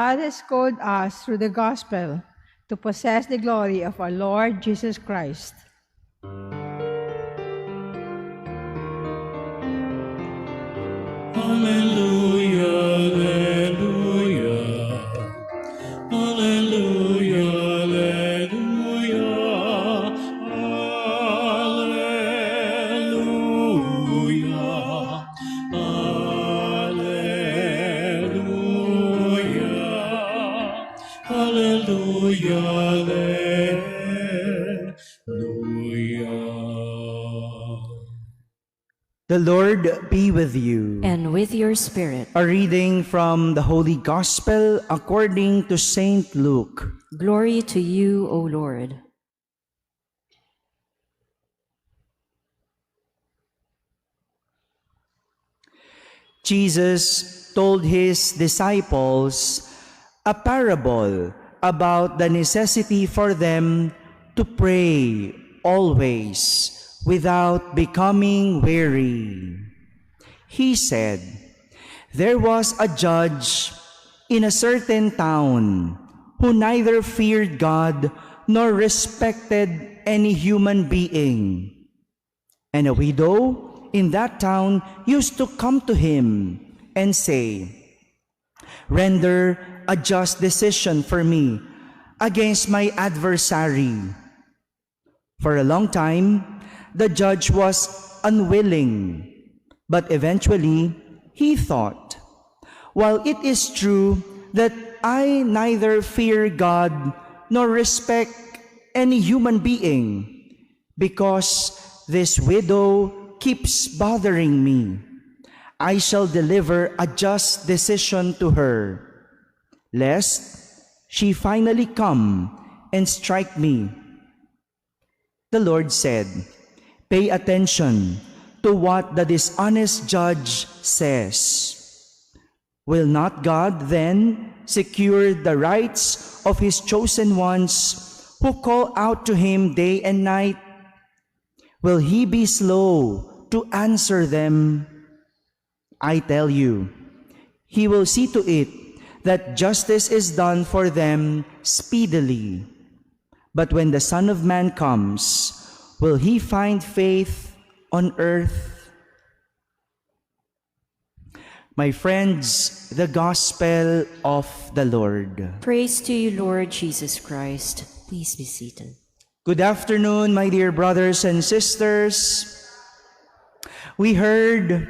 God has called us through the gospel to possess the glory of our Lord Jesus Christ. Alleluia, alleluia. Alleluia, alleluia. Alleluia. Alleluia, alleluia. The Lord be with you. And with your spirit. A reading from the Holy Gospel according to Saint Luke. Glory to you, O Lord. Jesus told his disciples a parable about the necessity for them to pray always without becoming weary. He said, "There was a judge in a certain town who neither feared God nor respected any human being. And a widow in that town used to come to him and say, 'Render a just decision for me against my adversary.' For a long time, the judge was unwilling, but eventually he thought, 'While it is true that I neither fear God nor respect any human being, because this widow keeps bothering me, I shall deliver a just decision to her, lest she finally come and strike me.' The Lord said, 'Pay attention to what the dishonest judge says. Will not God then secure the rights of his chosen ones who call out to him day and night? Will he be slow to answer them? I tell you, he will see to it that justice is done for them speedily. But when the Son of Man comes, will he find faith on earth?'" My friends, the Gospel of the Lord. Praise to you, Lord Jesus Christ. Please be seated. Good afternoon, my dear brothers and sisters. We heard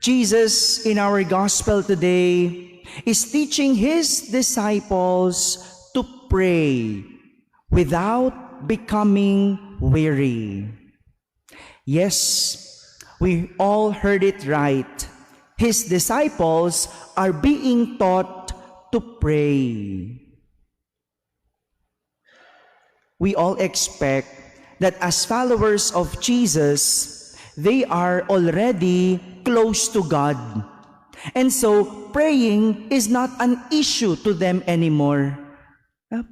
Jesus in our Gospel today is teaching his disciples to pray without becoming weary. Yes, we all heard it right. His disciples are being taught to pray. We all expect that as followers of Jesus, they are already close to God. And so, praying is not an issue to them anymore.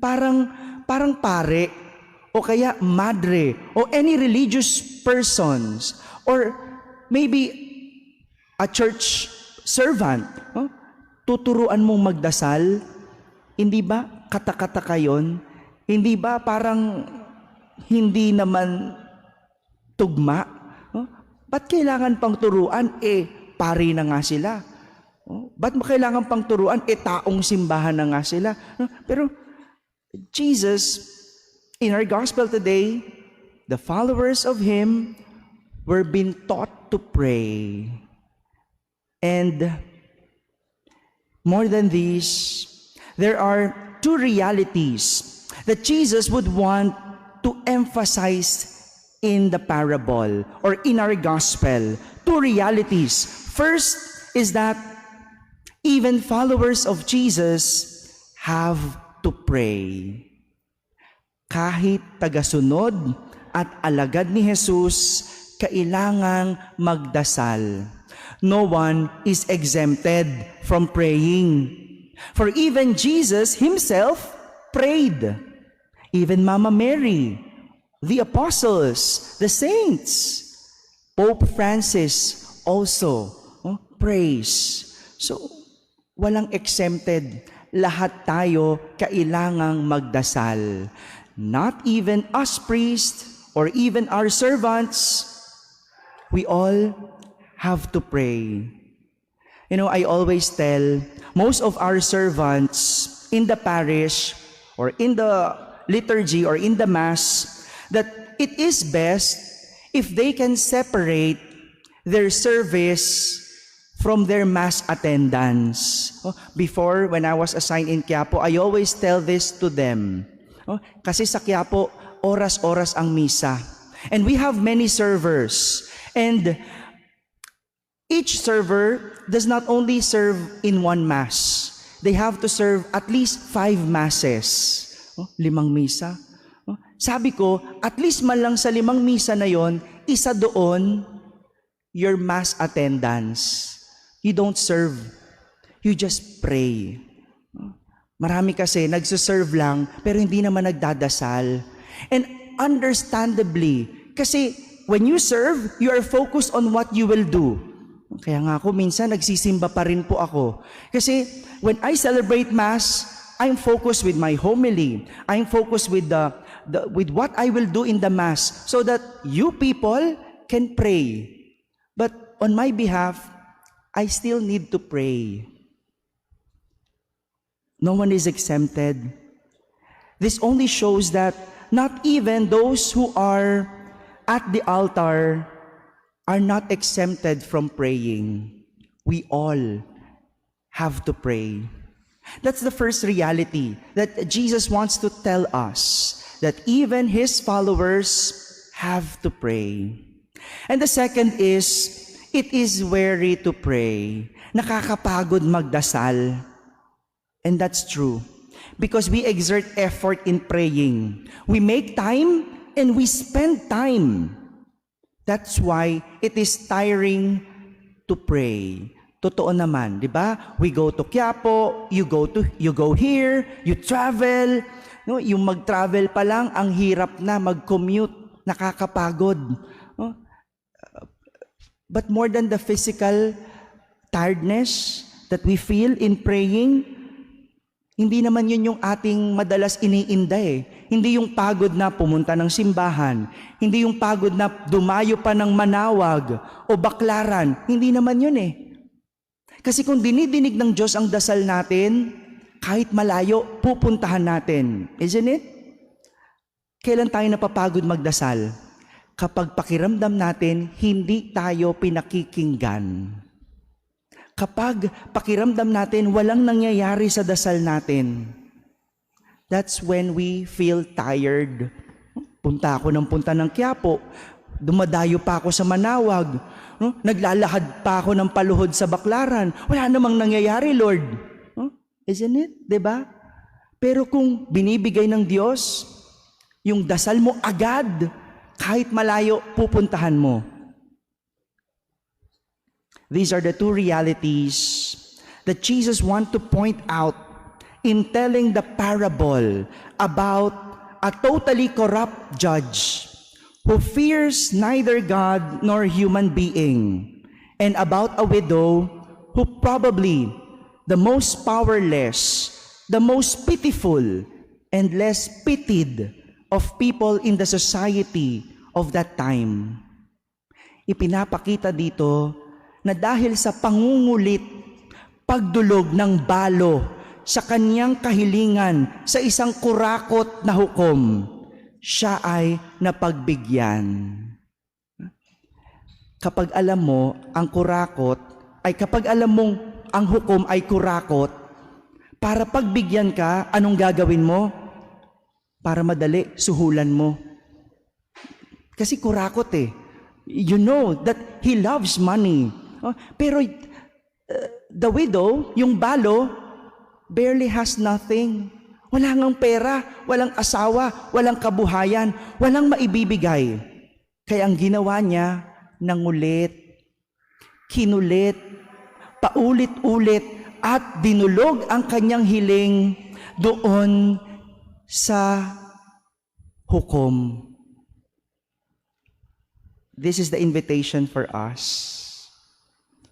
Parang pare, o kaya madre, o any religious persons, or maybe a church servant, tuturuan mong magdasal, hindi ba kata-kata yun? Hindi ba parang hindi naman tugma? Ba't kailangan pang turuan? Pari na nga sila. Ba't kailangan pang turuan? Taong simbahan na nga sila. Pero Jesus, in our gospel today, the followers of him were being taught to pray. And more than this, there are two realities that Jesus would want to emphasize in the parable or in our gospel. Two realities. First is that even followers of Jesus have to pray. Kahit tagasunod at alagad ni Jesus, kailangang magdasal. No one is exempted from praying. For even Jesus himself prayed. Even Mama Mary, the apostles, the saints, Pope Francis also prays. So, walang exempted. lahat tayo kailangang magdasal. Not even us priests or even our servants, we all have to pray. You know, I always tell most of our servants in the parish or in the liturgy or in the mass that it is best if they can separate their service from their mass attendance. Before, when I was assigned in Quiapo, I always tell this to them. Kasi sa Quiapo, oras-oras ang misa. And we have many servers. And each server does not only serve in one mass. They have to serve at least 5 masses. 5 misa. Sabi ko, at least man lang sa 5 misa na yon, isa doon, your mass attendance. You don't serve. You just pray. Marami kasi nagsuserve lang, pero hindi naman nagdadasal. And understandably, kasi when you serve, you are focused on what you will do. Kaya nga ako, minsan nagsisimba pa rin po ako. Kasi when I celebrate Mass, I'm focused with my homily. I'm focused with with what I will do in the Mass so that you people can pray. But on my behalf, I still need to pray. No one is exempted. This only shows that not even those who are at the altar are not exempted from praying. We all have to pray. That's the first reality that Jesus wants to tell us, that even His followers have to pray. And the second is, it is weary to pray. Nakakapagod magdasal. And that's true. Because we exert effort in praying. We make time and we spend time. That's why it is tiring to pray. Totoo naman, di ba? We go to Quiapo, you go here, you travel. No, yung mag-travel pa lang, ang hirap na mag-commute, nakakapagod. No? But more than the physical tiredness that we feel in praying, hindi naman yun yung ating madalas iniinda eh. Hindi yung pagod na pumunta ng simbahan. Hindi yung pagod na dumayo pa ng Manawag o Baklaran. Hindi naman yun eh. Kasi kung dinidinig ng Diyos ang dasal natin, kahit malayo, pupuntahan natin. Isn't it? Kailan tayo napapagod magdasal? Kapag pakiramdam natin, hindi tayo pinakikinggan. Kapag pakiramdam natin, walang nangyayari sa dasal natin. That's when we feel tired. Punta punta ng Quiapo. Dumadayo pa ako sa Manawag. Naglalahad pa ako ng paluhod sa Baklaran. Wala namang nangyayari, Lord. Isn't it? Diba? Pero kung binibigay ng Diyos, yung dasal mo agad, kahit malayo, pupuntahan mo. These are the two realities that Jesus wants to point out in telling the parable about a totally corrupt judge who fears neither God nor human being, and about a widow who probably the most powerless, the most pitiful, and less pitied of people in the society of that time. Ipinapakita dito na dahil sa pangungulit, pagdulog ng balo sa kanyang kahilingan sa isang kurakot na hukom, siya ay napagbigyan. Kapag alam mo ang kurakot, ay kapag alam mong ang hukom ay kurakot, para pagbigyan ka, anong gagawin mo? Para madali, suhulan mo. Kasi kurakot eh. You know that he loves money. Pero the widow, yung balo, barely has nothing. Wala ngang pera, walang asawa, walang kabuhayan, walang maibibigay. Kaya ang ginawa niya, nangulit, kinulit, paulit-ulit, at dinulog ang kanyang hiling doon sa hukom. This is the invitation for us.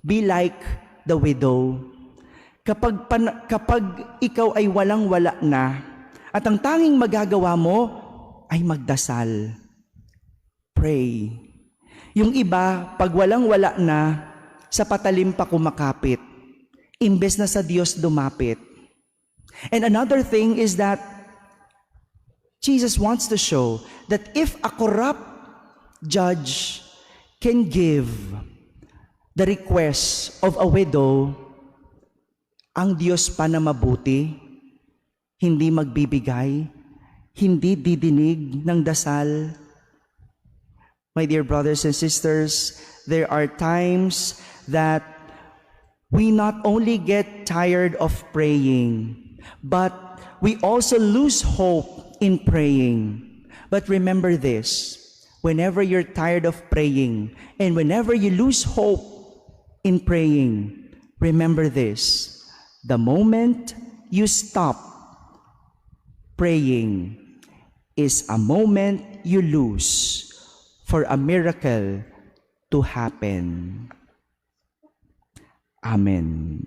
Be like the widow. Kapag ikaw ay walang-wala na, at ang tanging magagawa mo ay magdasal. Pray. Yung iba, pag walang-wala na, sa patalim pa kumakapit, imbes na sa Diyos dumapit. And another thing is that Jesus wants to show that if a corrupt judge can give the request of a widow, ang Diyos pa na mabuti, hindi magbibigay, hindi didinig ng dasal. My dear brothers and sisters, there are times that we not only get tired of praying, but we also lose hope in praying. But remember this, whenever you're tired of praying and whenever you lose hope in praying, remember this, the moment you stop praying is a moment you lose for a miracle to happen. Amen.